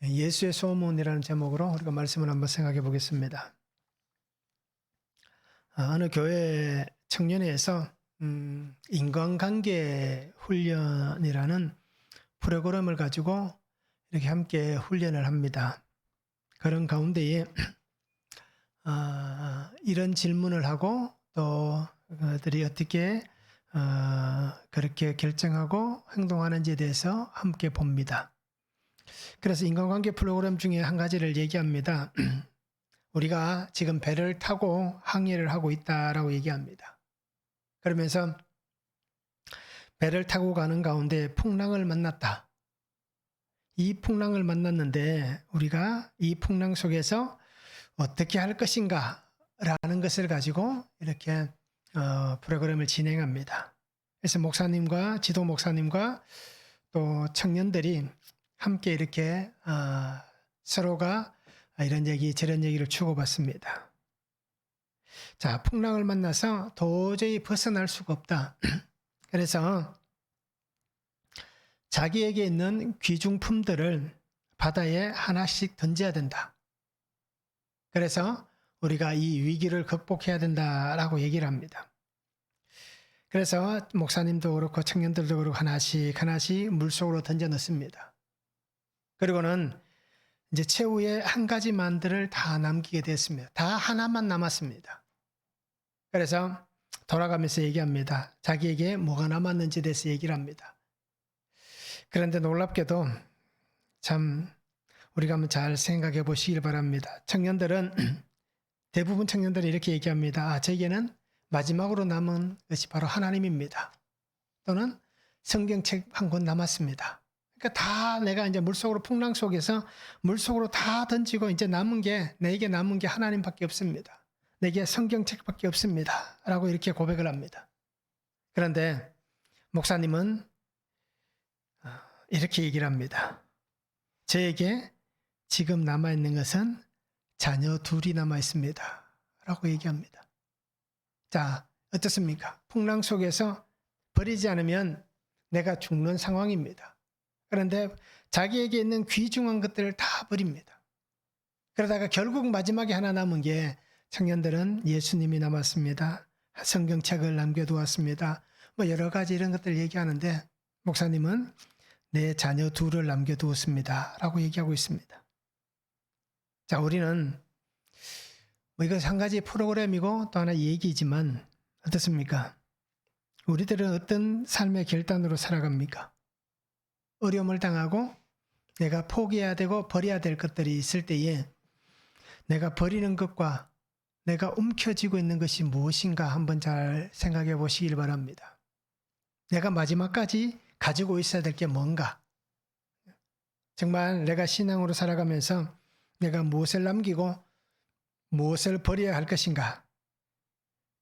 예수의 소문이라는 제목으로 우리가 말씀을 한번 생각해 보겠습니다. 어느 교회 청년회에서 인간관계 훈련이라는 프로그램을 가지고 이렇게 함께 훈련을 합니다. 그런 가운데에 이런 질문을 하고 또 그들이 어떻게 그렇게 결정하고 행동하는지에 대해서 함께 봅니다. 그래서 인간관계 프로그램 중에 한 가지를 얘기합니다. 우리가 지금 배를 타고 항해를 하고 있다라고 얘기합니다. 그러면서 배를 타고 가는 가운데 풍랑을 만났다. 이 풍랑을 만났는데 우리가 이 풍랑 속에서 어떻게 할 것인가 라는 것을 가지고 이렇게 프로그램을 진행합니다. 그래서 목사님과 지도 목사님과 또 청년들이 함께 이렇게 서로가 이런 얘기 저런 얘기를 주고받습니다. 자, 풍랑을 만나서 도저히 벗어날 수가 없다. 그래서 자기에게 있는 귀중품들을 바다에 하나씩 던져야 된다. 그래서 우리가 이 위기를 극복해야 된다라고 얘기를 합니다. 그래서 목사님도 그렇고 청년들도 그렇고 하나씩 물속으로 던져 넣습니다. 그리고는 이제 최후의 한 가지만들을 다 남기게 됐습니다. 다 하나만 남았습니다. 그래서 돌아가면서 얘기합니다. 자기에게 뭐가 남았는지에 대해서 얘기를 합니다. 그런데 놀랍게도 참 우리가 한번 잘 생각해 보시길 바랍니다. 청년들은 대부분 청년들이 이렇게 얘기합니다. 저에게는 마지막으로 남은 것이 바로 하나님입니다. 또는 성경책 한 권 남았습니다. 그러니까 다 내가 이제 물속으로 풍랑 속에서 물속으로 다 던지고 이제 내게 남은 게 하나님밖에 없습니다. 내게 성경책밖에 없습니다. 라고 이렇게 고백을 합니다. 그런데 목사님은 이렇게 얘기를 합니다. 저에게 지금 남아있는 것은 자녀 둘이 남아있습니다. 라고 얘기합니다. 자, 어떻습니까? 풍랑 속에서 버리지 않으면 내가 죽는 상황입니다. 그런데 자기에게 있는 귀중한 것들을 다 버립니다. 그러다가 결국 마지막에 하나 남은 게 청년들은 예수님이 남았습니다. 성경책을 남겨두었습니다. 뭐 여러 가지 이런 것들 얘기하는데 목사님은 내 자녀 둘을 남겨두었습니다. 라고 얘기하고 있습니다. 자, 우리는 뭐 이것은 한 가지 프로그램이고 또 하나 얘기지만 어떻습니까? 우리들은 어떤 삶의 결단으로 살아갑니까? 어려움을 당하고 내가 포기해야 되고 버려야 될 것들이 있을 때에 내가 버리는 것과 내가 움켜쥐고 있는 것이 무엇인가 한번 잘 생각해 보시길 바랍니다. 내가 마지막까지 가지고 있어야 될 게 뭔가? 정말 내가 신앙으로 살아가면서 내가 무엇을 남기고 무엇을 버려야 할 것인가?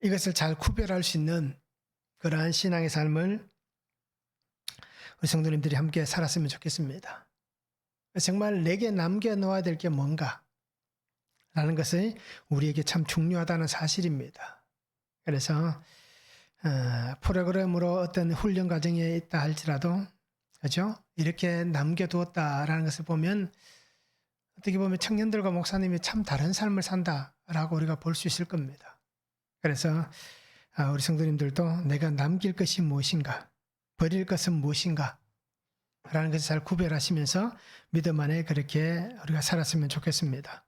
이것을 잘 구별할 수 있는 그러한 신앙의 삶을 우리 성도님들이 함께 살았으면 좋겠습니다. 정말 내게 남겨놓아야 될 게 뭔가? 라는 것이 우리에게 참 중요하다는 사실입니다. 그래서 프로그램으로 어떤 훈련 과정에 있다 할지라도 그렇죠? 이렇게 남겨두었다라는 것을 보면 어떻게 보면 청년들과 목사님이 참 다른 삶을 산다라고 우리가 볼 수 있을 겁니다. 그래서 우리 성도님들도 내가 남길 것이 무엇인가, 버릴 것은 무엇인가 라는 것을 잘 구별하시면서 믿음 안에 그렇게 우리가 살았으면 좋겠습니다.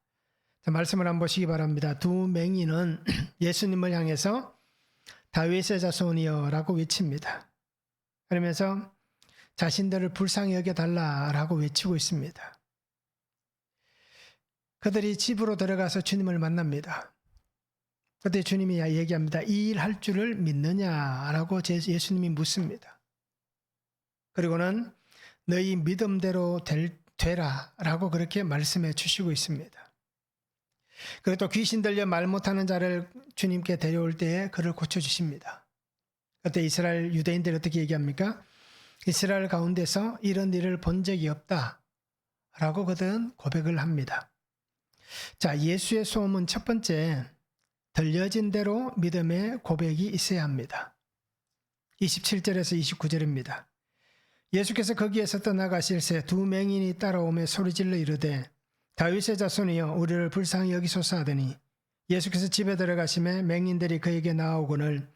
자, 말씀을 한번 보시기 바랍니다. 두 맹인은 예수님을 향해서 다윗의 자손이여 라고 외칩니다. 그러면서 자신들을 불쌍히 여겨달라라고 외치고 있습니다. 그들이 집으로 들어가서 주님을 만납니다. 그때 주님이 얘기합니다. 이 일 할 줄을 믿느냐라고 예수님이 묻습니다. 그리고는 너희 믿음대로 되라라고 그렇게 말씀해 주시고 있습니다. 그리고 또 귀신 들려 말 못하는 자를 주님께 데려올 때에 그를 고쳐주십니다. 그때 이스라엘 유대인들이 어떻게 얘기합니까? 이스라엘 가운데서 이런 일을 본 적이 없다라고 그들은 고백을 합니다. 자, 예수의 소문 첫 번째, 들려진 대로 믿음의 고백이 있어야 합니다. 27절에서 29절입니다. 예수께서 거기에서 떠나가실새 두 맹인이 따라오며 소리질러 이르되 다윗의 자손이여 우리를 불쌍히 여기소서 하더니 예수께서 집에 들어가심에 맹인들이 그에게 나아오거늘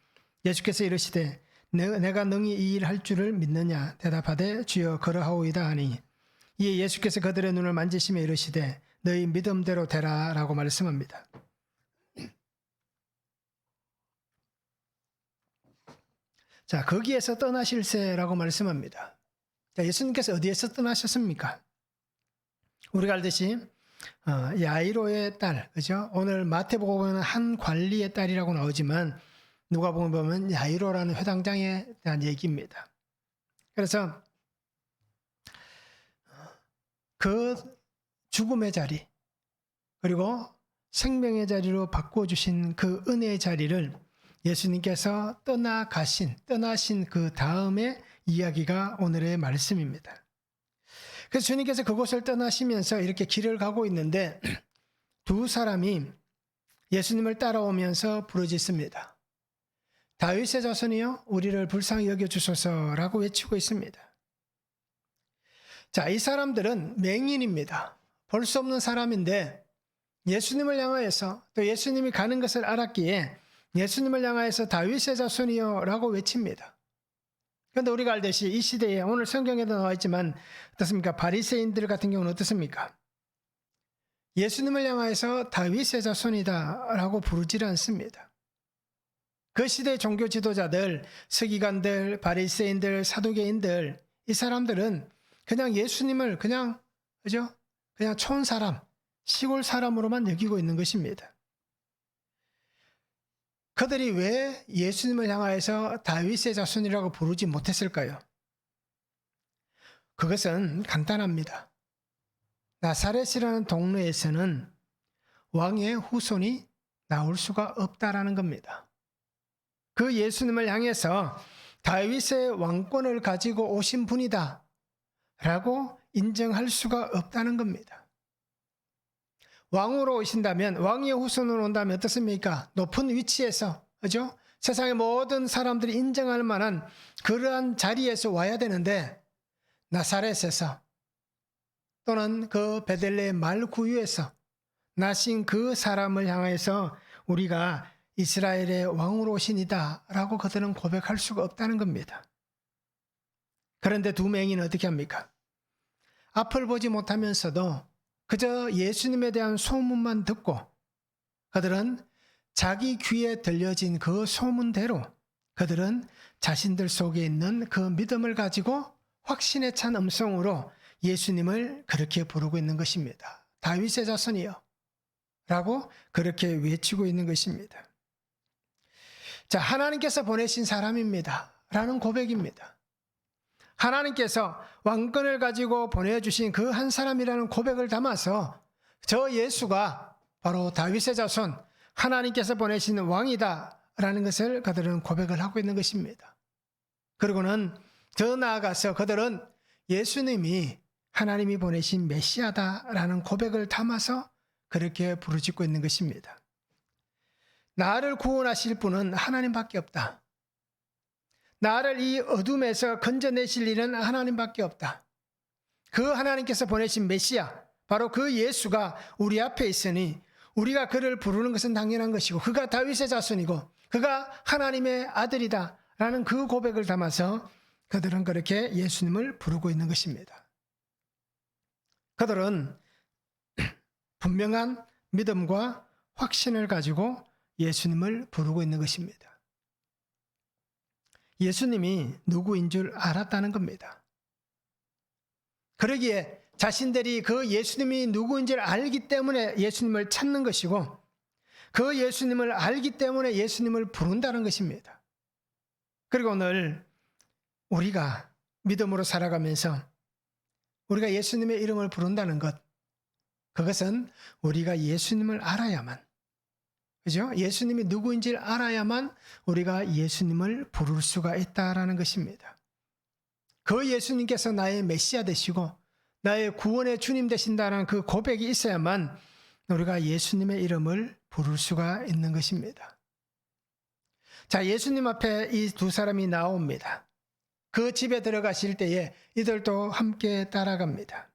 예수께서 이르시되 내가 능히 이 일 할 줄을 믿느냐 대답하되 주여 그러하오이다 하니 이에 예수께서 그들의 눈을 만지시며 이르시되 너희 믿음대로 되라 라고 말씀합니다. 자, 거기에서 떠나실세라고 말씀합니다. 자, 예수님께서 어디에서 떠나셨습니까? 우리가 알듯이 야이로의 딸, 그죠? 오늘 마태복음에는 한 관리의 딸이라고 나오지만 누가복음 보면 야이로라는 회당장에 대한 얘기입니다. 그래서 그 죽음의 자리 그리고 생명의 자리로 바꿔주신 그 은혜의 자리를 예수님께서 떠나신 그 다음의 이야기가 오늘의 말씀입니다. 그래서 주님께서 그곳을 떠나시면서 이렇게 길을 가고 있는데 두 사람이 예수님을 따라오면서 부르짖습니다. 다윗의 자손이여 우리를 불쌍히 여겨주소서라고 외치고 있습니다. 자, 이 사람들은 맹인입니다. 볼 수 없는 사람인데 예수님을 향하여서 또 예수님이 가는 것을 알았기에 예수님을 향하여서 다윗의 자손이여 라고 외칩니다. 그런데 우리가 알듯이 이 시대에 오늘 성경에도 나와 있지만 어떻습니까? 바리새인들 같은 경우는 어떻습니까? 예수님을 향하여서 다윗의 자손이다 라고 부르지 않습니다. 그 시대의 종교 지도자들, 서기관들, 바리새인들, 사두개인들 이 사람들은 그냥 예수님을 그냥 촌 사람, 시골 사람으로만 여기고 있는 것입니다. 그들이 왜 예수님을 향하여서 다윗의 자손이라고 부르지 못했을까요? 그것은 간단합니다. 나사렛이라는 동네에서는 왕의 후손이 나올 수가 없다라는 겁니다. 그 예수님을 향해서 다윗의 왕권을 가지고 오신 분이다 라고 인정할 수가 없다는 겁니다. 왕으로 오신다면, 왕의 후손으로 온다면 어떻습니까? 높은 위치에서, 그죠? 세상의 모든 사람들이 인정할 만한 그러한 자리에서 와야 되는데, 나사렛에서 또는 그 베들레헴 말구유에서 나신 그 사람을 향해서 우리가 이스라엘의 왕으로 오신이다 라고 그들은 고백할 수가 없다는 겁니다. 그런데 두 맹인은 어떻게 합니까? 앞을 보지 못하면서도 그저 예수님에 대한 소문만 듣고 그들은 자기 귀에 들려진 그 소문대로 그들은 자신들 속에 있는 그 믿음을 가지고 확신에 찬 음성으로 예수님을 그렇게 부르고 있는 것입니다. 다윗의 자손이요 라고 그렇게 외치고 있는 것입니다. 자, 하나님께서 보내신 사람입니다 라는 고백입니다. 하나님께서 왕권을 가지고 보내주신 그 한 사람이라는 고백을 담아서 저 예수가 바로 다윗의 자손, 하나님께서 보내신 왕이다 라는 것을 그들은 고백을 하고 있는 것입니다. 그리고는 더 나아가서 그들은 예수님이 하나님이 보내신 메시아다 라는 고백을 담아서 그렇게 부르짖고 있는 것입니다. 나를 구원하실 분은 하나님밖에 없다. 나를 이 어둠에서 건져내실 일은 하나님밖에 없다. 그 하나님께서 보내신 메시아, 바로 그 예수가 우리 앞에 있으니 우리가 그를 부르는 것은 당연한 것이고 그가 다윗의 자손이고 그가 하나님의 아들이다 라는 그 고백을 담아서 그들은 그렇게 예수님을 부르고 있는 것입니다. 그들은 분명한 믿음과 확신을 가지고 예수님을 부르고 있는 것입니다. 예수님이 누구인 줄 알았다는 겁니다. 그러기에 자신들이 그 예수님이 누구인지를 알기 때문에 예수님을 찾는 것이고 그 예수님을 알기 때문에 예수님을 부른다는 것입니다. 그리고 오늘 우리가 믿음으로 살아가면서 우리가 예수님의 이름을 부른다는 것, 그것은 우리가 예수님을 알아야만, 그죠? 예수님이 누구인지를 알아야만 우리가 예수님을 부를 수가 있다라는 것입니다. 그 예수님께서 나의 메시아 되시고 나의 구원의 주님 되신다는 그 고백이 있어야만 우리가 예수님의 이름을 부를 수가 있는 것입니다. 자, 예수님 앞에 이 두 사람이 나옵니다. 그 집에 들어가실 때에 이들도 함께 따라갑니다.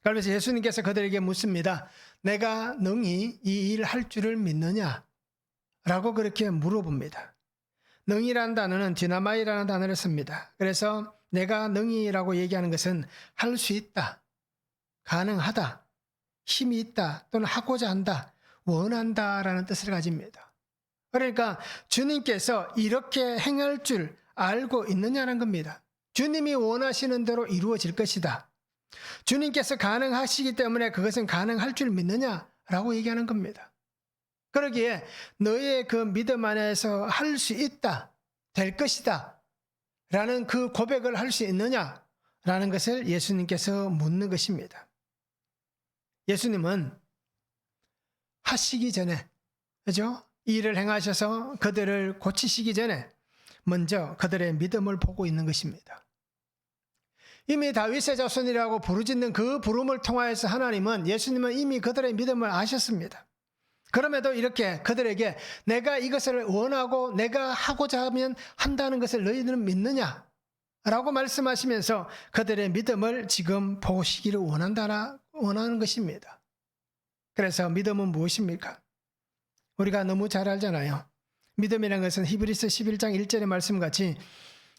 그래서 예수님께서 그들에게 묻습니다. 내가 능히 이 일 할 줄을 믿느냐? 라고 그렇게 물어봅니다. 능히라는 단어는 디나마이라는 단어를 씁니다. 그래서 내가 능히라고 얘기하는 것은 할 수 있다, 가능하다, 힘이 있다, 또는 하고자 한다, 원한다라는 뜻을 가집니다. 그러니까 주님께서 이렇게 행할 줄 알고 있느냐는 겁니다. 주님이 원하시는 대로 이루어질 것이다. 주님께서 가능하시기 때문에 그것은 가능할 줄 믿느냐라고 얘기하는 겁니다. 그러기에 너의 그 믿음 안에서 할 수 있다, 될 것이다 라는 그 고백을 할 수 있느냐라는 것을 예수님께서 묻는 것입니다. 예수님은 하시기 전에, 그죠? 일을 행하셔서 그들을 고치시기 전에 먼저 그들의 믿음을 보고 있는 것입니다. 이미 다윗의 자손이라고 부르짖는 그 부름을 통하여서 하나님은, 예수님은 이미 그들의 믿음을 아셨습니다. 그럼에도 이렇게 그들에게 내가 이것을 원하고 내가 하고자 하면 한다는 것을 너희들은 믿느냐? 라고 말씀하시면서 그들의 믿음을 지금 보시기를 원하는 것입니다. 그래서 믿음은 무엇입니까? 우리가 너무 잘 알잖아요. 믿음이라는 것은 히브리서 11장 1절의 말씀같이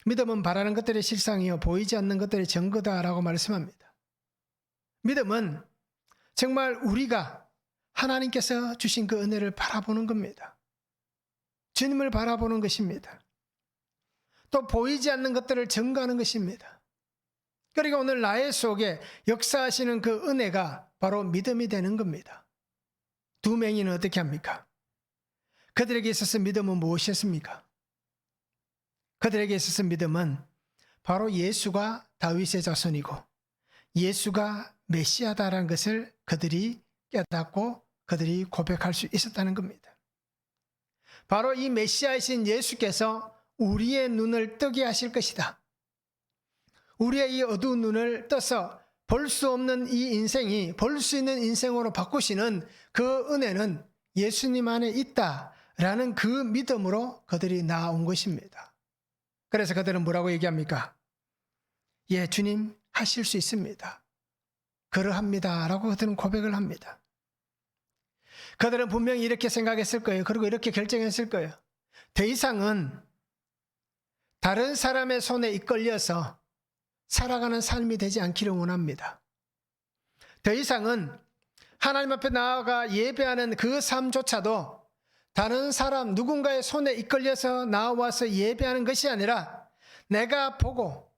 믿음은 바라는 것들의 실상이요 보이지 않는 것들의 증거다라고 말씀합니다. 믿음은 정말 우리가 하나님께서 주신 그 은혜를 바라보는 겁니다. 주님을 바라보는 것입니다. 또 보이지 않는 것들을 증거하는 것입니다. 그러니까 오늘 나의 속에 역사하시는 그 은혜가 바로 믿음이 되는 겁니다. 두 맹인은 어떻게 합니까? 그들에게 있어서 믿음은 무엇이었습니까? 그들에게 있어서 믿음은 바로 예수가 다윗의 자손이고 예수가 메시아다라는 것을 그들이 깨닫고 그들이 고백할 수 있었다는 겁니다. 바로 이 메시아이신 예수께서 우리의 눈을 뜨게 하실 것이다. 우리의 이 어두운 눈을 떠서 볼 수 없는 이 인생이 볼 수 있는 인생으로 바꾸시는 그 은혜는 예수님 안에 있다라는 그 믿음으로 그들이 나아온 것입니다. 그래서 그들은 뭐라고 얘기합니까? 예, 주님 하실 수 있습니다. 그러합니다. 라고 그들은 고백을 합니다. 그들은 분명히 이렇게 생각했을 거예요. 그리고 이렇게 결정했을 거예요. 더 이상은 다른 사람의 손에 이끌려서 살아가는 삶이 되지 않기를 원합니다. 더 이상은 하나님 앞에 나아가 예배하는 그 삶조차도 다른 사람 누군가의 손에 이끌려서 나와서 예배하는 것이 아니라 내가 보고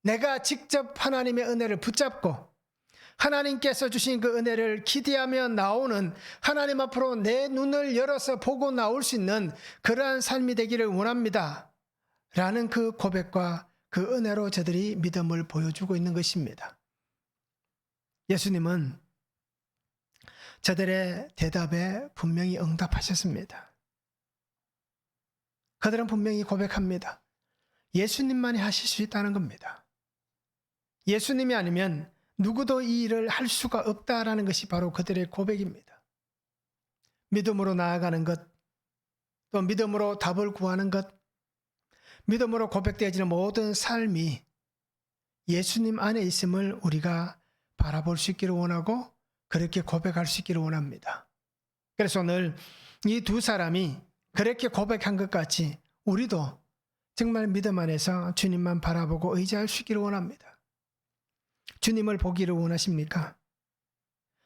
내가 직접 하나님의 은혜를 붙잡고 하나님께서 주신 그 은혜를 기대하며 나오는, 하나님 앞으로 내 눈을 열어서 보고 나올 수 있는 그러한 삶이 되기를 원합니다. 라는 그 고백과 그 은혜로 저들이 믿음을 보여주고 있는 것입니다. 예수님은 저들의 대답에 분명히 응답하셨습니다. 그들은 분명히 고백합니다. 예수님만이 하실 수 있다는 겁니다. 예수님이 아니면 누구도 이 일을 할 수가 없다라는 것이 바로 그들의 고백입니다. 믿음으로 나아가는 것, 또 믿음으로 답을 구하는 것, 믿음으로 고백되어지는 모든 삶이 예수님 안에 있음을 우리가 바라볼 수 있기를 원하고 그렇게 고백할 수 있기를 원합니다. 그래서 오늘 이 두 사람이 그렇게 고백한 것 같이 우리도 정말 믿음 안에서 주님만 바라보고 의지할 수 있기를 원합니다. 주님을 보기를 원하십니까?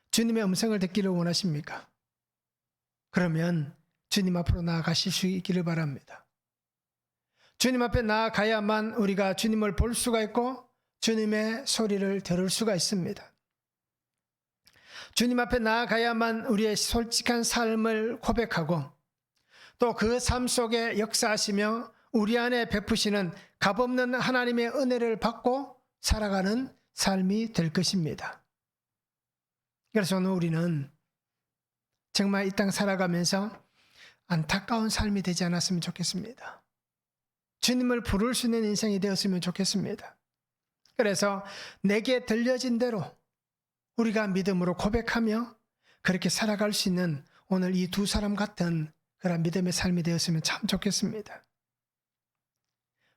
주님의 음성을 듣기를 원하십니까? 그러면 주님 앞으로 나아가실 수 있기를 바랍니다. 주님 앞에 나아가야만 우리가 주님을 볼 수가 있고 주님의 소리를 들을 수가 있습니다. 주님 앞에 나아가야만 우리의 솔직한 삶을 고백하고 또 그 삶 속에 역사하시며 우리 안에 베푸시는 값없는 하나님의 은혜를 받고 살아가는 삶이 될 것입니다. 그래서 오늘 우리는 정말 이 땅 살아가면서 안타까운 삶이 되지 않았으면 좋겠습니다. 주님을 부를 수 있는 인생이 되었으면 좋겠습니다. 그래서 내게 들려진 대로 우리가 믿음으로 고백하며 그렇게 살아갈 수 있는 오늘 이 두 사람 같은 그런 믿음의 삶이 되었으면 참 좋겠습니다.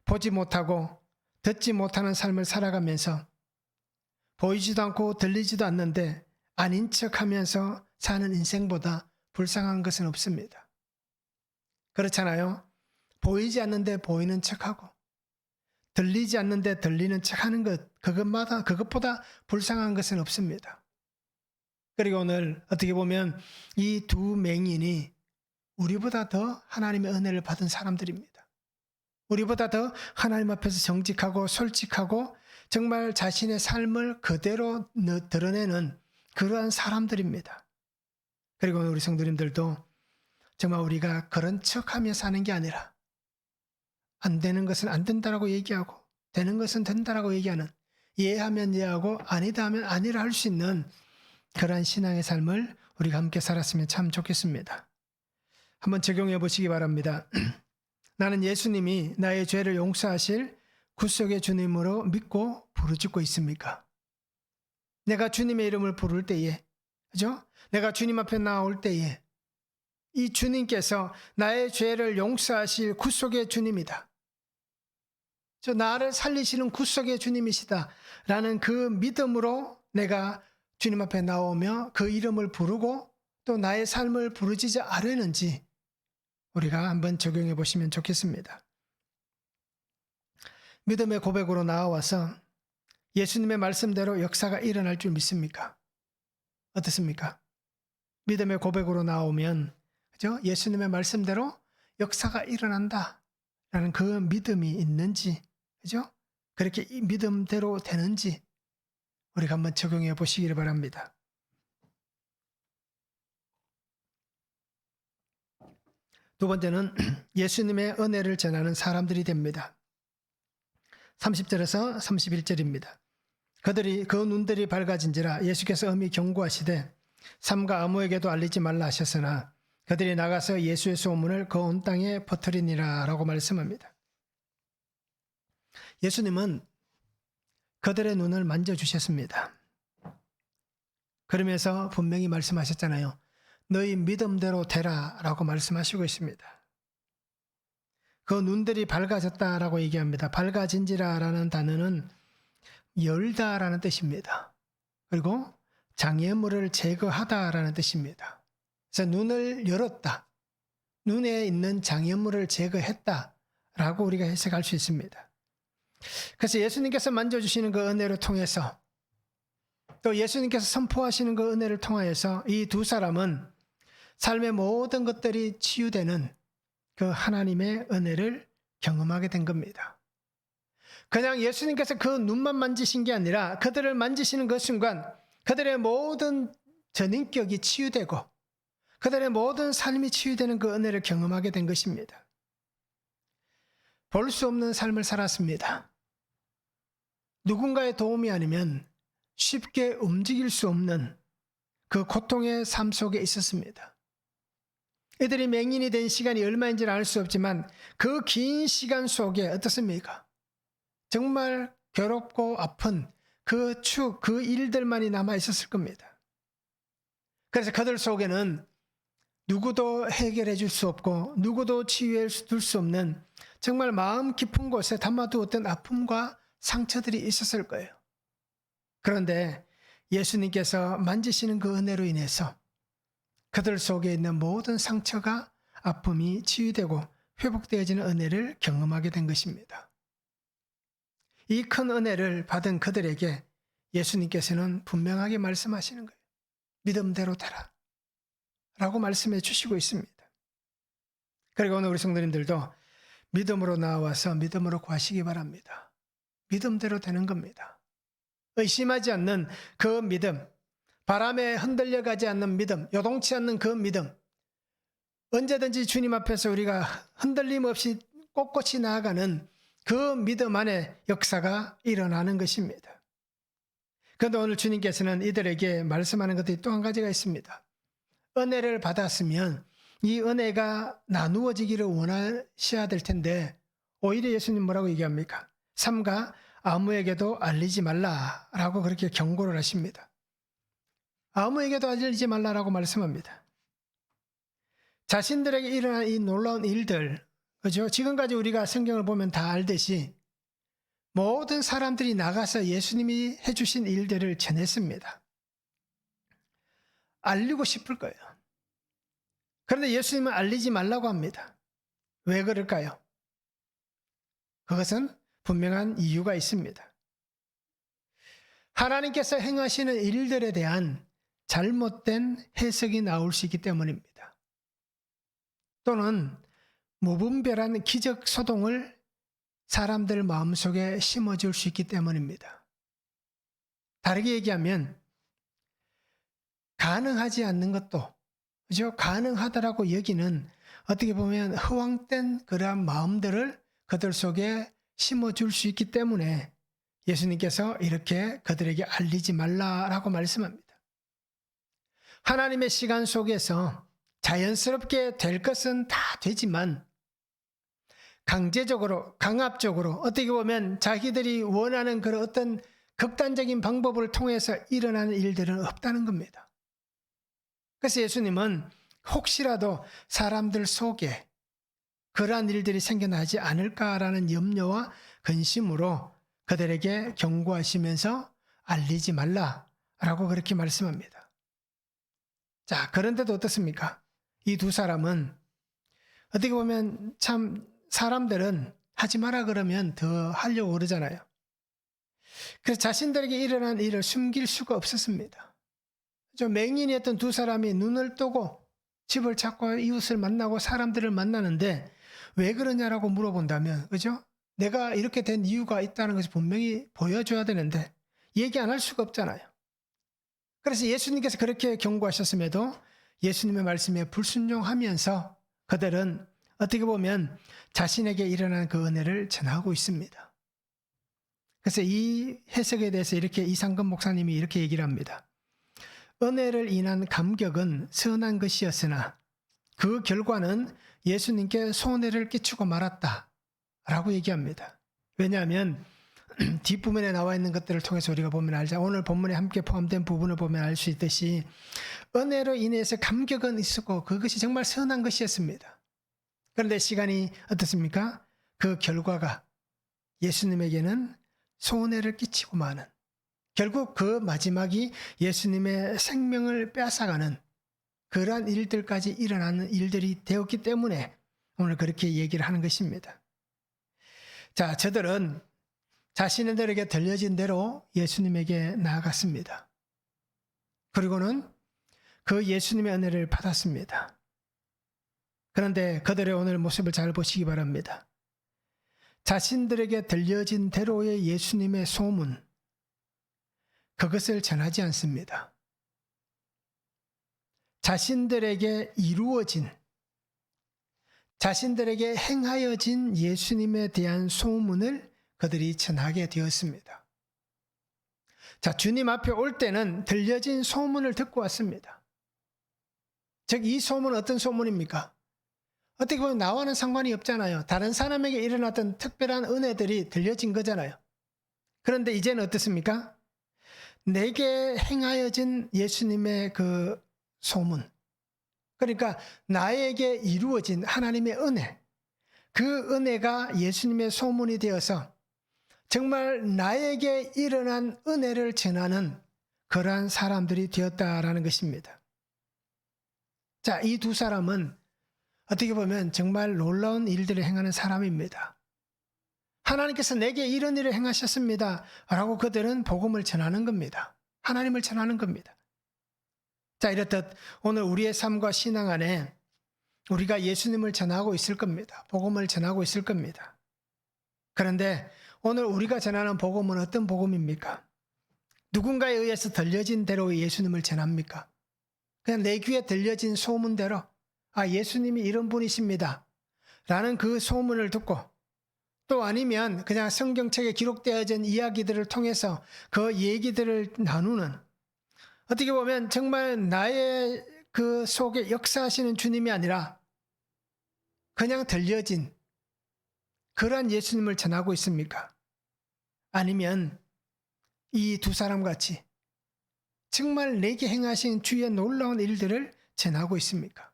보지 못하고 듣지 못하는 삶을 살아가면서 보이지도 않고 들리지도 않는데 아닌 척하면서 사는 인생보다 불쌍한 것은 없습니다. 그렇잖아요. 보이지 않는데 보이는 척하고 들리지 않는데 들리는 척하는 것, 그것보다 불쌍한 것은 없습니다. 그리고 오늘 어떻게 보면 이 두 맹인이 우리보다 더 하나님의 은혜를 받은 사람들입니다. 우리보다 더 하나님 앞에서 정직하고 솔직하고 정말 자신의 삶을 그대로 드러내는 그러한 사람들입니다. 그리고 우리 성도님들도 정말 우리가 그런 척하며 사는 게 아니라 안 되는 것은 안 된다라고 얘기하고 되는 것은 된다라고 얘기하는, 이해하면 이해하고 아니다 하면 아니라 할 수 있는 그러한 신앙의 삶을 우리가 함께 살았으면 참 좋겠습니다. 한번 적용해 보시기 바랍니다. 나는 예수님이 나의 죄를 용서하실 구속의 주님으로 믿고 부르짖고 있습니까? 내가 주님의 이름을 부를 때에, 그죠? 내가 주님 앞에 나올 때에 이 주님께서 나의 죄를 용서하실 구속의 주님이다. 나를 살리시는 구속의 주님이시다 라는 그 믿음으로 내가 주님 앞에 나오며 그 이름을 부르고 또 나의 삶을 부르짖지 않았는지 우리가 한번 적용해 보시면 좋겠습니다. 믿음의 고백으로 나와서 예수님의 말씀대로 역사가 일어날 줄 믿습니까? 어떻습니까? 믿음의 고백으로 나오면, 그죠? 예수님의 말씀대로 역사가 일어난다 라는 그 믿음이 있는지, 그죠? 그렇게 이 믿음대로 되는지 우리가 한번 적용해 보시기를 바랍니다. 두 번째는 예수님의 은혜를 전하는 사람들이 됩니다. 30절에서 31절입니다. 그 눈들이 밝아진지라 예수께서 엄히 경고하시되 삼가 아무에게도 알리지 말라 하셨으나 그들이 나가서 예수의 소문을 그 온 땅에 퍼뜨리니라 라고 말씀합니다. 예수님은 그들의 눈을 만져주셨습니다. 그러면서 분명히 말씀하셨잖아요. 너희 믿음대로 되라 라고 말씀하시고 있습니다. 그 눈들이 밝아졌다라고 얘기합니다. 밝아진지라 라는 단어는 열다 라는 뜻입니다. 그리고 장애물을 제거하다 라는 뜻입니다. 그래서 눈을 열었다. 눈에 있는 장애물을 제거했다 라고 우리가 해석할 수 있습니다. 그래서 예수님께서 만져주시는 그 은혜를 통해서 또 예수님께서 선포하시는 그 은혜를 통하여서 이 두 사람은 삶의 모든 것들이 치유되는 그 하나님의 은혜를 경험하게 된 겁니다. 그냥 예수님께서 그 눈만 만지신 게 아니라 그들을 만지시는 그 순간 그들의 모든 전인격이 치유되고 그들의 모든 삶이 치유되는 그 은혜를 경험하게 된 것입니다. 볼 수 없는 삶을 살았습니다. 누군가의 도움이 아니면 쉽게 움직일 수 없는 그 고통의 삶 속에 있었습니다. 이들이 맹인이 된 시간이 얼마인지는 알 수 없지만 그 긴 시간 속에 어떻습니까? 정말 괴롭고 아픈 그 일들만이 남아 있었을 겁니다. 그래서 그들 속에는 누구도 해결해 줄 수 없고 누구도 치유해 줄 수 없는 정말 마음 깊은 곳에 담아두었던 아픔과 상처들이 있었을 거예요. 그런데 예수님께서 만지시는 그 은혜로 인해서 그들 속에 있는 모든 상처가 아픔이 치유되고 회복되어지는 은혜를 경험하게 된 것입니다. 이 큰 은혜를 받은 그들에게 예수님께서는 분명하게 말씀하시는 거예요. 믿음대로 되라 라고 말씀해 주시고 있습니다. 그리고 오늘 우리 성도님들도 믿음으로 나와서 믿음으로 구하시기 바랍니다. 믿음대로 되는 겁니다. 의심하지 않는 그 믿음, 바람에 흔들려 가지 않는 믿음, 요동치 않는 그 믿음, 언제든지 주님 앞에서 우리가 흔들림 없이 꼿꼿이 나아가는 그 믿음 안에 역사가 일어나는 것입니다. 그런데 오늘 주님께서는 이들에게 말씀하는 것들이 또 한 가지가 있습니다. 은혜를 받았으면 이 은혜가 나누어지기를 원하셔야 될 텐데 오히려 예수님 뭐라고 얘기합니까? 삼가 아무에게도 알리지 말라라고 그렇게 경고를 하십니다. 아무에게도 알리지 말라라고 말씀합니다. 자신들에게 일어난 이 놀라운 일들, 그죠? 지금까지 우리가 성경을 보면 다 알듯이 모든 사람들이 나가서 예수님이 해주신 일들을 전했습니다. 알리고 싶을 거예요. 그런데 예수님은 알리지 말라고 합니다. 왜 그럴까요? 그것은 분명한 이유가 있습니다. 하나님께서 행하시는 일들에 대한 잘못된 해석이 나올 수 있기 때문입니다. 또는 무분별한 기적 소동을 사람들 마음속에 심어줄 수 있기 때문입니다. 다르게 얘기하면 가능하지 않는 것도 그죠? 가능하다라고 여기는 어떻게 보면 허황된 그러한 마음들을 그들 속에 심어줄 수 있기 때문에 예수님께서 이렇게 그들에게 알리지 말라라고 말씀합니다. 하나님의 시간 속에서 자연스럽게 될 것은 다 되지만 강제적으로, 강압적으로 어떻게 보면 자기들이 원하는 그런 어떤 극단적인 방법을 통해서 일어나는 일들은 없다는 겁니다. 그래서 예수님은 혹시라도 사람들 속에 그러한 일들이 생겨나지 않을까라는 염려와 근심으로 그들에게 경고하시면서 알리지 말라라고 그렇게 말씀합니다. 자, 그런데도 어떻습니까? 이 두 사람은 어떻게 보면 참 사람들은 하지 마라 그러면 더 하려고 그러잖아요. 그래서 자신들에게 일어난 일을 숨길 수가 없었습니다. 좀 맹인이었던 두 사람이 눈을 뜨고 집을 찾고 이웃을 만나고 사람들을 만나는데 왜 그러냐라고 물어본다면, 그죠? 내가 이렇게 된 이유가 있다는 것을 분명히 보여줘야 되는데 얘기 안 할 수가 없잖아요. 그래서 예수님께서 그렇게 경고하셨음에도 예수님의 말씀에 불순종하면서 그들은 어떻게 보면 자신에게 일어난 그 은혜를 전하고 있습니다. 그래서 이 해석에 대해서 이렇게 이상근 목사님이 이렇게 얘기를 합니다. 은혜를 인한 감격은 선한 것이었으나 그 결과는 예수님께 손해를 끼치고 말았다 라고 얘기합니다. 왜냐하면 뒷부분에 나와 있는 것들을 통해서 우리가 보면 알자. 오늘 본문에 함께 포함된 부분을 보면 알 수 있듯이 은혜로 인해서 감격은 있었고 그것이 정말 선한 것이었습니다. 그런데 시간이 어떻습니까? 그 결과가 예수님에게는 손해를 끼치고 마는, 결국 그 마지막이 예수님의 생명을 빼앗아가는 그러한 일들까지 일어나는 일들이 되었기 때문에 오늘 그렇게 얘기를 하는 것입니다. 자, 저들은 자신들에게 들려진 대로 예수님에게 나아갔습니다. 그리고는 그 예수님의 은혜를 받았습니다. 그런데 그들의 오늘 모습을 잘 보시기 바랍니다. 자신들에게 들려진 대로의 예수님의 소문, 그것을 전하지 않습니다. 자신들에게 이루어진, 자신들에게 행하여진 예수님에 대한 소문을 그들이 전하게 되었습니다. 자, 주님 앞에 올 때는 들려진 소문을 듣고 왔습니다. 즉, 이 소문은 어떤 소문입니까? 어떻게 보면 나와는 상관이 없잖아요. 다른 사람에게 일어났던 특별한 은혜들이 들려진 거잖아요. 그런데 이제는 어떻습니까? 내게 행하여진 예수님의 그 소문, 그러니까 나에게 이루어진 하나님의 은혜, 그 은혜가 예수님의 소문이 되어서 정말 나에게 일어난 은혜를 전하는 그러한 사람들이 되었다라는 것입니다. 자, 이 두 사람은 어떻게 보면 정말 놀라운 일들을 행하는 사람입니다. 하나님께서 내게 이런 일을 행하셨습니다 라고 그들은 복음을 전하는 겁니다. 하나님을 전하는 겁니다. 자, 이렇듯 오늘 우리의 삶과 신앙 안에 우리가 예수님을 전하고 있을 겁니다. 복음을 전하고 있을 겁니다. 그런데 오늘 우리가 전하는 복음은 어떤 복음입니까? 누군가에 의해서 들려진 대로 예수님을 전합니까? 그냥 내 귀에 들려진 소문대로 아, 예수님이 이런 분이십니다 라는 그 소문을 듣고, 또 아니면 그냥 성경책에 기록되어진 이야기들을 통해서 그 얘기들을 나누는, 어떻게 보면 정말 나의 그 속에 역사하시는 주님이 아니라 그냥 들려진 그러한 예수님을 전하고 있습니까? 아니면 이 두 사람 같이 정말 내게 행하신 주의 놀라운 일들을 전하고 있습니까?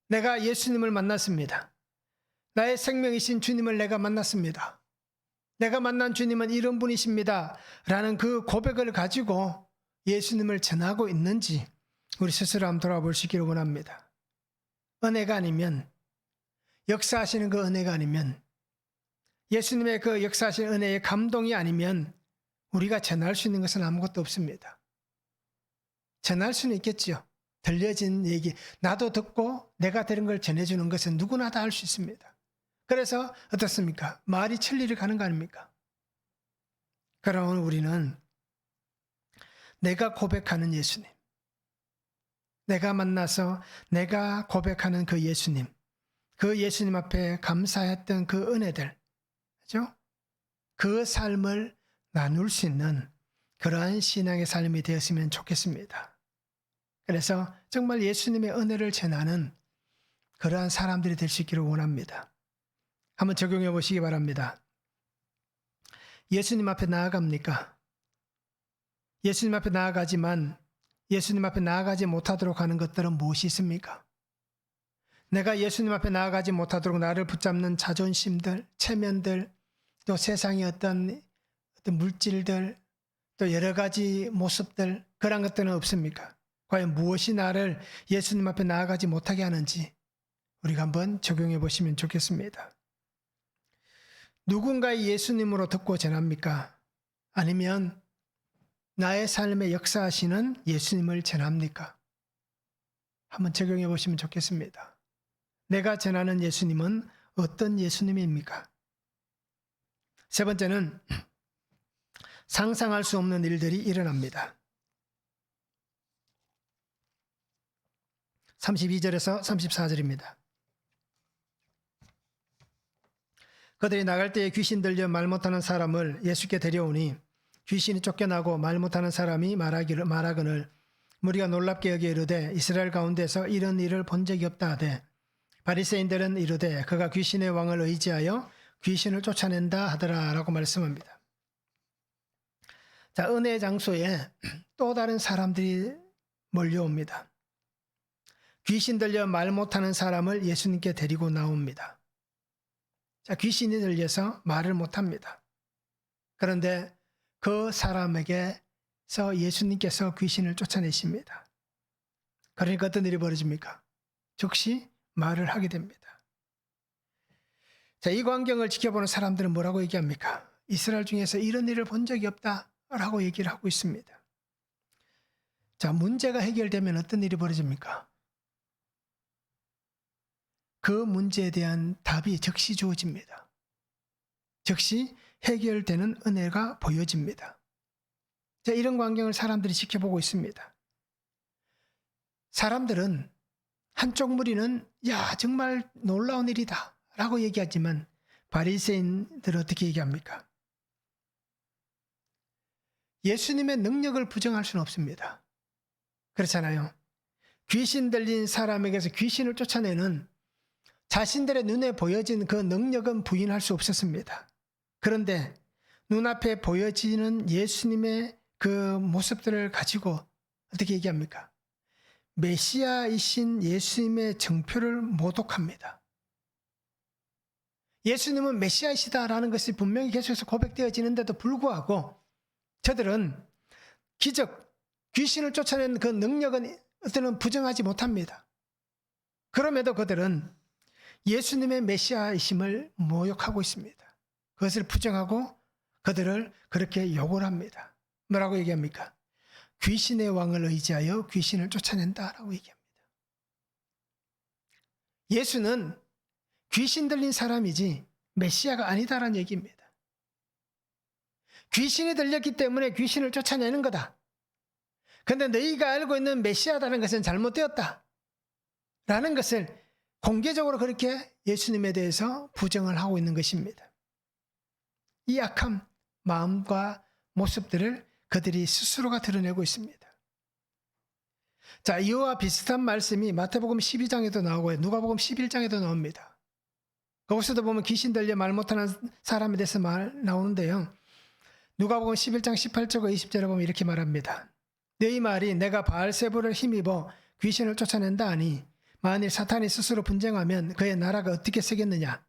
내가 예수님을 만났습니다. 나의 생명이신 주님을 내가 만났습니다. 내가 만난 주님은 이런 분이십니다. 라는 그 고백을 가지고 예수님을 전하고 있는지 우리 스스로 한번 돌아볼 수 있기를 원합니다. 은혜가 아니면, 역사하시는 그 은혜가 아니면, 예수님의 그 역사하시는 은혜의 감동이 아니면 우리가 전할 수 있는 것은 아무것도 없습니다. 전할 수는 있겠죠. 들려진 얘기, 나도 듣고 내가 들은 걸 전해주는 것은 누구나 다 할 수 있습니다. 그래서 어떻습니까? 말이 천리를 가는 거 아닙니까? 그러면 우리는 내가 고백하는 예수님, 내가 만나서 내가 고백하는 그 예수님, 그 예수님 앞에 감사했던 그 은혜들, 그죠? 그 삶을 나눌 수 있는 그러한 신앙의 삶이 되었으면 좋겠습니다. 그래서 정말 예수님의 은혜를 전하는 그러한 사람들이 될 수 있기를 원합니다. 한번 적용해 보시기 바랍니다. 예수님 앞에 나아갑니까? 예수님 앞에 나아가지만 예수님 앞에 나아가지 못하도록 하는 것들은 무엇이 있습니까? 내가 예수님 앞에 나아가지 못하도록 나를 붙잡는 자존심들, 체면들, 또 세상의 어떤 물질들, 또 여러 가지 모습들, 그런 것들은 없습니까? 과연 무엇이 나를 예수님 앞에 나아가지 못하게 하는지 우리가 한번 적용해 보시면 좋겠습니다. 누군가의 예수님으로 듣고 전합니까? 아니면 나의 삶에 역사하시는 예수님을 전합니까? 한번 적용해 보시면 좋겠습니다. 내가 전하는 예수님은 어떤 예수님입니까? 세 번째는 상상할 수 없는 일들이 일어납니다. 32절에서 34절입니다. 그들이 나갈 때에 귀신 들려 말 못하는 사람을 예수께 데려오니 귀신이 쫓겨나고 말 못하는 사람이 말하거늘 무리가 놀랍게 여겨 이르되 이스라엘 가운데서 이런 일을 본 적이 없다 하되 바리새인들은 이르되 그가 귀신의 왕을 의지하여 귀신을 쫓아낸다 하더라 라고 말씀합니다. 자, 은혜의 장소에 또 다른 사람들이 몰려옵니다. 귀신 들려 말 못하는 사람을 예수님께 데리고 나옵니다. 자, 귀신이 들려서 말을 못합니다. 그런데 그 사람에게서 예수님께서 귀신을 쫓아내십니다. 그러니까 어떤 일이 벌어집니까? 즉시 말을 하게 됩니다. 자, 이 광경을 지켜보는 사람들은 뭐라고 얘기합니까? 이스라엘 중에서 이런 일을 본 적이 없다라고 얘기를 하고 있습니다. 자, 문제가 해결되면 어떤 일이 벌어집니까? 그 문제에 대한 답이 즉시 주어집니다. 즉시 해결되는 은혜가 보여집니다. 자, 이런 광경을 사람들이 지켜보고 있습니다. 사람들은 한쪽 무리는 야 정말 놀라운 일이다 라고 얘기하지만 바리새인들은 어떻게 얘기합니까? 예수님의 능력을 부정할 수는 없습니다. 그렇잖아요. 귀신 들린 사람에게서 귀신을 쫓아내는 자신들의 눈에 보여진 그 능력은 부인할 수 없었습니다. 그런데 눈앞에 보여지는 예수님의 그 모습들을 가지고 어떻게 얘기합니까? 메시아이신 예수님의 정표를 모독합니다. 예수님은 메시아이시다라는 것이 분명히 계속해서 고백되어지는데도 불구하고 저들은 기적, 귀신을 쫓아낸 그 능력은 어떤 부정하지 못합니다. 그럼에도 그들은 예수님의 메시아이심을 모욕하고 있습니다. 그것을 부정하고 그들을 그렇게 욕을 합니다. 뭐라고 얘기합니까? 귀신의 왕을 의지하여 귀신을 쫓아낸다라고 얘기합니다. 예수는 귀신 들린 사람이지 메시아가 아니다라는 얘기입니다. 귀신이 들렸기 때문에 귀신을 쫓아내는 거다. 그런데 너희가 알고 있는 메시아다는 것은 잘못되었다. 라는 것을 공개적으로 그렇게 예수님에 대해서 부정을 하고 있는 것입니다. 이 악한 마음과 모습들을 그들이 스스로가 드러내고 있습니다. 자, 이와 비슷한 말씀이 마태복음 12장에도 나오고요. 누가복음 11장에도 나옵니다. 거기서도 보면 귀신 들려 말 못하는 사람에 대해서 나오는데요. 누가복음 11장 18절과 20절에 보면 이렇게 말합니다. 너희 말이 내가 바알세불을 힘입어 귀신을 쫓아낸다 하니 만일 사탄이 스스로 분쟁하면 그의 나라가 어떻게 서겠느냐?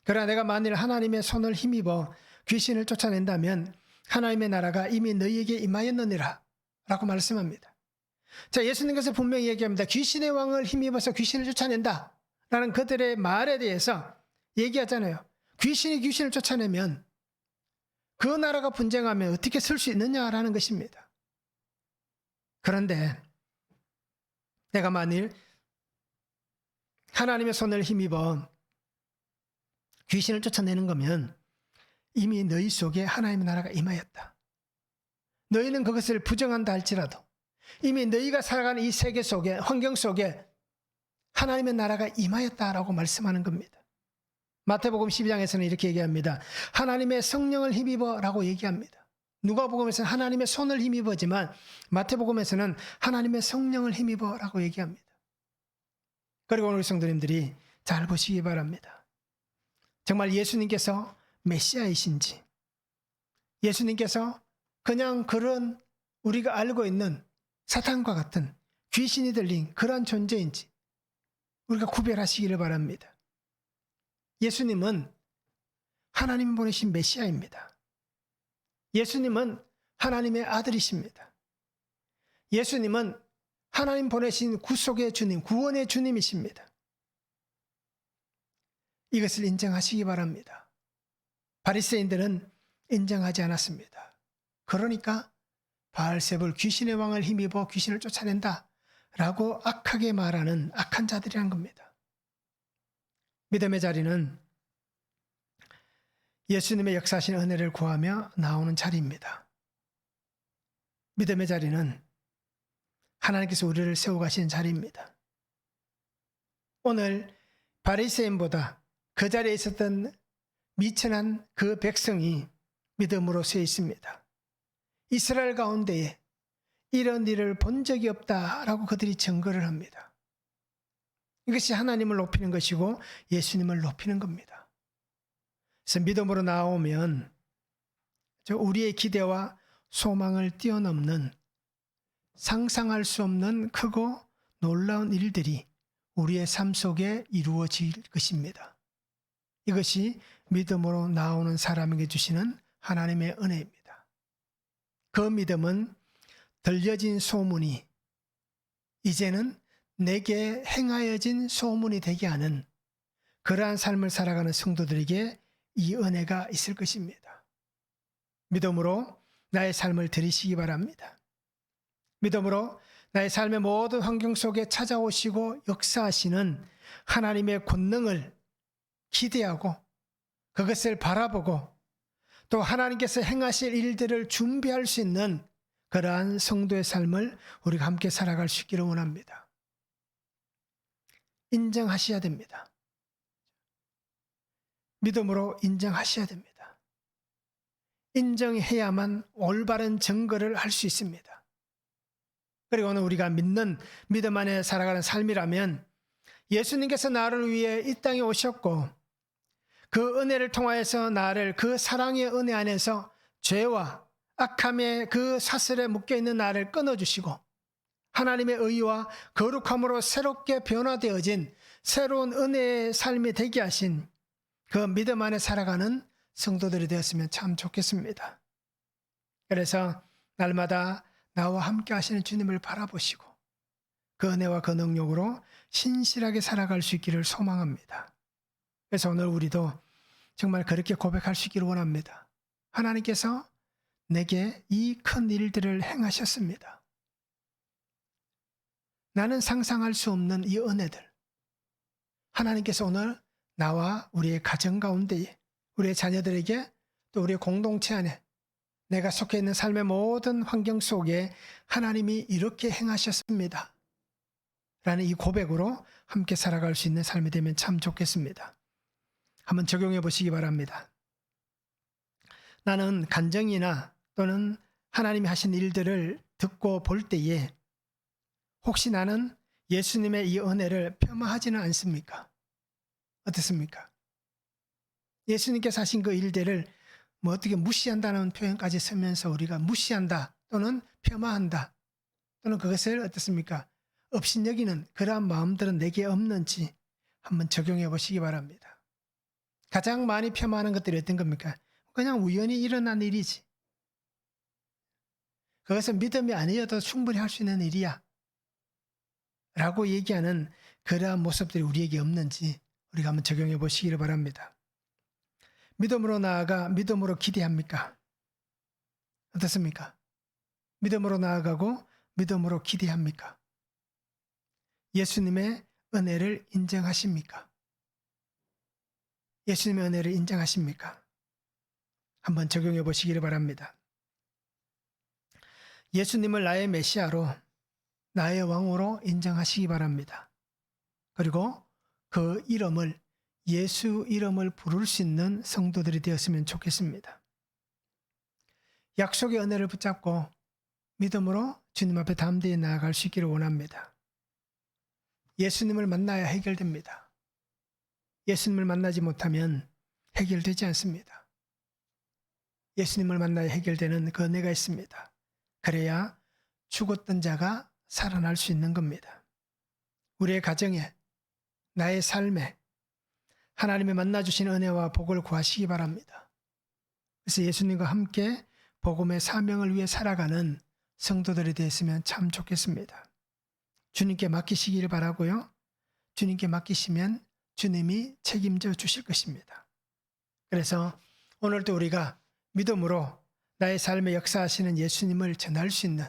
그러나 내가 만일 하나님의 손을 힘입어 귀신을 쫓아낸다면 하나님의 나라가 이미 너희에게 임하였느니라 라고 말씀합니다. 자, 예수님께서 분명히 얘기합니다. 귀신의 왕을 힘입어서 귀신을 쫓아낸다 라는 그들의 말에 대해서 얘기하잖아요. 귀신이 귀신을 쫓아내면 그 나라가 분쟁하면 어떻게 설 수 있느냐라는 것입니다. 그런데 내가 만일 하나님의 손을 힘입어 귀신을 쫓아내는 거면 이미 너희 속에 하나님의 나라가 임하였다. 너희는 그것을 부정한다 할지라도 이미 너희가 살아가는 이 세계 속에, 환경 속에 하나님의 나라가 임하였다라고 말씀하는 겁니다. 마태복음 12장에서는 이렇게 얘기합니다. 하나님의 성령을 힘입어 라고 얘기합니다. 누가복음에서는 하나님의 손을 힘입어지만 마태복음에서는 하나님의 성령을 힘입어 라고 얘기합니다. 그리고 오늘 성도님들이 잘 보시기 바랍니다. 정말 예수님께서 메시아이신지, 예수님께서 그냥 그런 우리가 알고 있는 사탄과 같은 귀신이 들린 그러한 존재인지 우리가 구별하시기를 바랍니다. 예수님은 하나님 보내신 메시아입니다. 예수님은 하나님의 아들이십니다. 예수님은 하나님 보내신 구속의 주님, 구원의 주님이십니다. 이것을 인정하시기 바랍니다. 바리새인들은 인정하지 않았습니다. 그러니까 바알세불 귀신의 왕을 힘입어 귀신을 쫓아낸다 라고 악하게 말하는 악한 자들이란 겁니다. 믿음의 자리는 예수님의 역사하신 은혜를 구하며 나오는 자리입니다. 믿음의 자리는 하나님께서 우리를 세워 가신 자리입니다. 오늘 바리새인보다 그 자리에 있었던 미천한 그 백성이 믿음으로 서 있습니다. 이스라엘 가운데에 이런 일을 본 적이 없다라고 그들이 증거를 합니다. 이것이 하나님을 높이는 것이고 예수님을 높이는 겁니다. 그래서 믿음으로 나오면 우리의 기대와 소망을 뛰어넘는 상상할 수 없는 크고 놀라운 일들이 우리의 삶 속에 이루어질 것입니다. 이것이 믿음으로 나오는 사람에게 주시는 하나님의 은혜입니다. 그 믿음은 들려진 소문이 이제는 내게 행하여진 소문이 되게 하는 그러한 삶을 살아가는 성도들에게 이 은혜가 있을 것입니다. 믿음으로 나의 삶을 들이시기 바랍니다. 믿음으로 나의 삶의 모든 환경 속에 찾아오시고 역사하시는 하나님의 권능을 기대하고 그것을 바라보고 또 하나님께서 행하실 일들을 준비할 수 있는 그러한 성도의 삶을 우리가 함께 살아갈 수 있기를 원합니다. 인정하셔야 됩니다. 믿음으로 인정하셔야 됩니다. 인정해야만 올바른 증거를 할 수 있습니다. 그리고 오늘 우리가 믿는 믿음 안에 살아가는 삶이라면 예수님께서 나를 위해 이 땅에 오셨고 그 은혜를 통하여서 나를 그 사랑의 은혜 안에서 죄와 악함의 그 사슬에 묶여있는 나를 끊어주시고 하나님의 의와 거룩함으로 새롭게 변화되어진 새로운 은혜의 삶이 되게 하신 그 믿음 안에 살아가는 성도들이 되었으면 참 좋겠습니다. 그래서 날마다 나와 함께 하시는 주님을 바라보시고 그 은혜와 그 능력으로 신실하게 살아갈 수 있기를 소망합니다. 그래서 오늘 우리도 정말 그렇게 고백할 수 있기를 원합니다. 하나님께서 내게 이 큰 일들을 행하셨습니다. 나는 상상할 수 없는 이 은혜들 하나님께서 오늘 나와 우리의 가정 가운데에 우리의 자녀들에게 또 우리의 공동체 안에 내가 속해 있는 삶의 모든 환경 속에 하나님이 이렇게 행하셨습니다. 라는 이 고백으로 함께 살아갈 수 있는 삶이 되면 참 좋겠습니다. 한번 적용해 보시기 바랍니다. 나는 간증이나 또는 하나님이 하신 일들을 듣고 볼 때에 혹시 나는 예수님의 이 은혜를 폄하하지는 않습니까? 어떻습니까? 예수님께서 하신 그 일들을 뭐 어떻게 무시한다는 표현까지 쓰면서 우리가 무시한다 또는 폄하한다 또는 그것을 어떻습니까? 업신여기는 그러한 마음들은 내게 없는지 한번 적용해 보시기 바랍니다. 가장 많이 폄하하는 것들이 어떤 겁니까? 그냥 우연히 일어난 일이지. 그것은 믿음이 아니어도 충분히 할 수 있는 일이야. 라고 얘기하는 그러한 모습들이 우리에게 없는지 우리가 한번 적용해 보시기를 바랍니다. 믿음으로 나아가 믿음으로 기대합니까? 어떻습니까? 믿음으로 나아가고 믿음으로 기대합니까? 예수님의 은혜를 인정하십니까? 예수님의 은혜를 인정하십니까? 한번 적용해 보시기를 바랍니다. 예수님을 나의 메시아로, 나의 왕으로 인정하시기 바랍니다. 그리고 그 이름을, 예수 이름을 부를 수 있는 성도들이 되었으면 좋겠습니다. 약속의 은혜를 붙잡고 믿음으로 주님 앞에 담대히 나아갈 수 있기를 원합니다. 예수님을 만나야 해결됩니다. 예수님을 만나지 못하면 해결되지 않습니다. 예수님을 만나야 해결되는 그 은혜가 있습니다. 그래야 죽었던 자가 살아날 수 있는 겁니다. 우리의 가정에, 나의 삶에 하나님의 만나주신 은혜와 복을 구하시기 바랍니다. 그래서 예수님과 함께 복음의 사명을 위해 살아가는 성도들이 되었으면 참 좋겠습니다. 주님께 맡기시기를 바라고요. 주님께 맡기시면 주님이 책임져 주실 것입니다. 그래서 오늘도 우리가 믿음으로 나의 삶에 역사하시는 예수님을 전할 수 있는,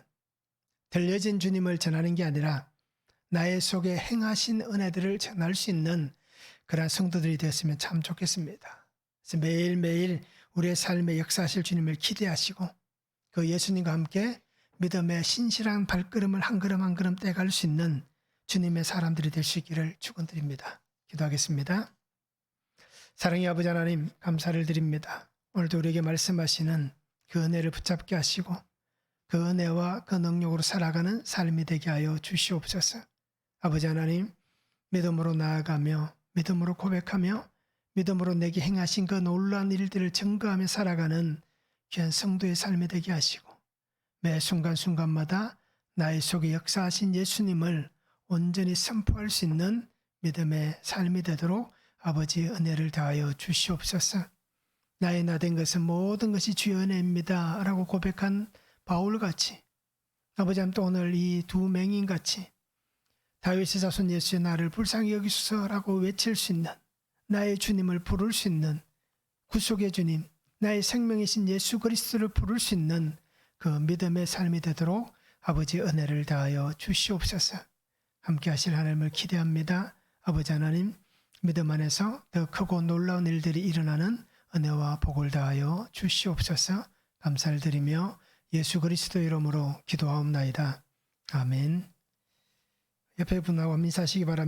들려진 주님을 전하는 게 아니라 나의 속에 행하신 은혜들을 전할 수 있는 그런 성도들이 되었으면 참 좋겠습니다. 그래서 매일매일 우리의 삶에 역사하실 주님을 기대하시고 그 예수님과 함께 믿음의 신실한 발걸음을 한 걸음 한 걸음 떼갈 수 있는 주님의 사람들이 될 수 있기를 축원드립니다. 기도하겠습니다. 사랑의 아버지 하나님, 감사를 드립니다. 오늘도 우리에게 말씀하시는 그 은혜를 붙잡게 하시고 그 은혜와 그 능력으로 살아가는 삶이 되게 하여 주시옵소서. 아버지 하나님, 믿음으로 나아가며 믿음으로 고백하며 믿음으로 내게 행하신 그 놀라운 일들을 증거하며 살아가는 귀한 성도의 삶이 되게 하시고 매 순간순간마다 나의 속에 역사하신 예수님을 온전히 선포할 수 있는 믿음의 삶이 되도록 아버지의 은혜를 다하여 주시옵소서. 나의 나된 것은 모든 것이 주의 은혜입니다 라고 고백한 바울같이 아버지 하나님, 또 오늘 이 두 맹인같이 다윗의 자손 예수의 나를 불쌍히 여기소서라고 외칠 수 있는, 나의 주님을 부를 수 있는, 구속의 주님, 나의 생명이신 예수 그리스도를 부를 수 있는 그 믿음의 삶이 되도록 아버지의 은혜를 다하여 주시옵소서. 함께 하실 하나님을 기대합니다. 아버지 하나님, 믿음 안에서 더 크고 놀라운 일들이 일어나는 은혜와 복을 다하여 주시옵소서. 감사를 드리며 예수 그리스도 이름으로 기도하옵나이다. 아멘. 옆에 분하고 인사하시기 바랍니다.